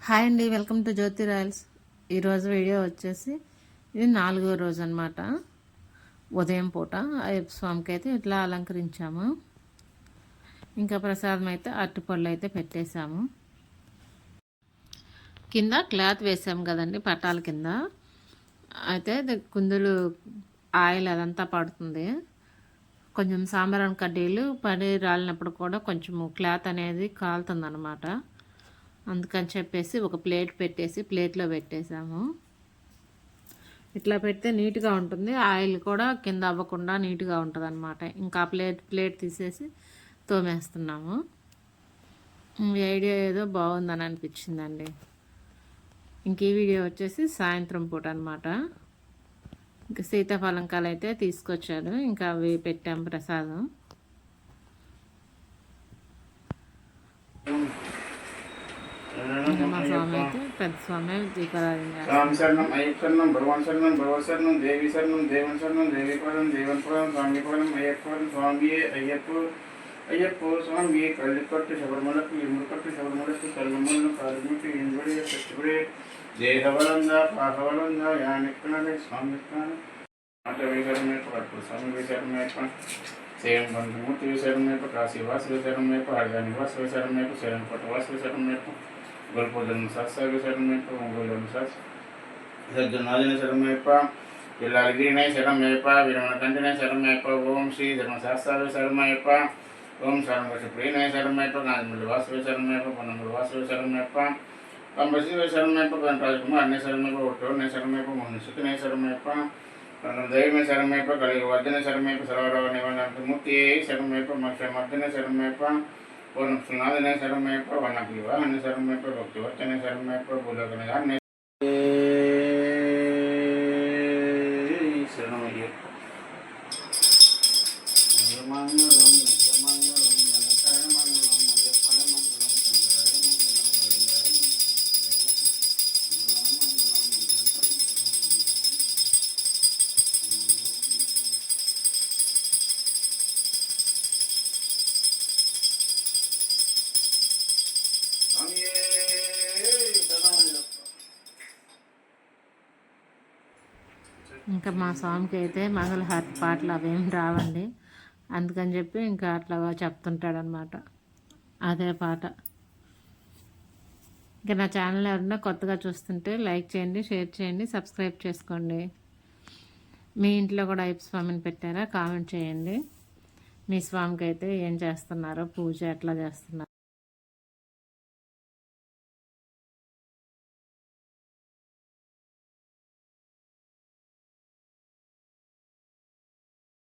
Hi అండి, welcome to Jyothi Royals. ఈరోజు video వచ్చేసి ఇది 4వ రోజు అనమాట. ఉదయం పూట అయ్యప్ప స్వామికి అయితే ఇట్లా అలంకరించాము. ఇంకా ప్రసాదం అయితే అరటిపళ్ళు అయితే పెట్టేశాము. కింద క్లాత్ వేసాము కదండి పట్టాల కింద. అయితే కుందులు ఆయిల్ అదంతా పడుతుంది. కొంచెం సాంబ్రాన్ కడ్డీలు పడి రాలినప్పుడు కూడా కొంచెము క్లాత్ అనేది కాలుతుంది అనమాట. అందుకని చెప్పేసి ఒక ప్లేట్ పెట్టేసి ప్లేట్లో పెట్టేసాము. ఇట్లా పెడితే నీట్గా ఉంటుంది, ఆయిల్ కూడా కింద అవ్వకుండా నీట్గా ఉంటుంది అనమాట. ఇంకా ప్లేట్ తీసేసి తోమేస్తున్నాము. ఈ ఐడియా ఏదో బాగుందని అనిపించిందండి. ఇంక ఈ వీడియో వచ్చేసి సాయంత్రం పూట అనమాట. ఇంకా సీతాఫలంకాయలు అయితే తీసుకొచ్చాడు, ఇంకా అవి పెట్టాం ప్రసాదం. మా స్వామి అయితే పెద్ద స్వామి స్వామి శరణం అయ్యప్ప శరణం భగవాన్ శరణం భగవత్ శరణం దేవి శరణం దేవుని శరణం దేవి పదం దేవన్ పదం స్వామి పదం అయ్యప్ప పదం స్వామియే అయ్యప్ప స్వామియే కళ్ళికట్టు శబరిమలకు ఎముకట్టు శబరిమలకు కళ్ళమ్మలను కాలుముట్టు ఇంబడి కట్టుబడి దేహవలంద పాహవలంద యానిక్కనలే స్వామి మాట విశరణమేప కట్టు స్వామి విశరణమేప సేయం బంధుమూర్తి విశరణమేప కాశీవాస విశరణమేప హరిదానివాస విశరణమేప శరణ్ పట్టవాస విశరణమేప గొల్పోజన్ శాస్త్ర శరణమేప ఒంగోలు సజ్జనాదిన శరణమేప పిల్లాగిరినయ శరణమేప విరమణ కంటిన శరణమేప ఓం శ్రీ ధర్మశాస్త్రాలు శరణమేప ఓం శరణవశ ప్రియనయ శరణమేప నాదిముడి వాసవి శరణమేప పొన్నముడి వాసవి శరణమేప కంబశివ శరణమేప గణరాజకుమార్ అన్య శరణమేప ఒట్టోర్ణయ శరణమేప మోహనసుఖినయ శరణమేప దైవమే శరణమేప కలిగి వర్ధన శరణమేప సర్వరావ నివారణమూర్తి శరణమేప మర్ధన శరణమేప పూర్ణ సునాదన శరణమేప వనకి వివాహన శరణమేప భక్తివర్చన శరణమేప బుధగణ శరణమయ్యప్ప మంగళం నిత్యమంగళం గణేశాయ మంగళం అయ్యప్పన మంగళం చంద్రాయ ఇంకా మా స్వామికి అయితే మంగళహారతి పాటలు అవేం రావండి, అందుకని చెప్పి ఇంకా అట్లా చెప్తుంటాడనమాట. అదే పాట. ఇంకా నా ఛానల్ ఎవరన్నా కొత్తగా చూస్తుంటే లైక్ చేయండి, షేర్ చేయండి, సబ్స్క్రైబ్ చేసుకోండి. మీ ఇంట్లో కూడా అయ్యప్ప స్వామిని పెట్టారా కామెంట్ చేయండి. మీ స్వామికి అయితే ఏం చేస్తున్నారో, పూజ ఎట్లా చేస్తున్నారు.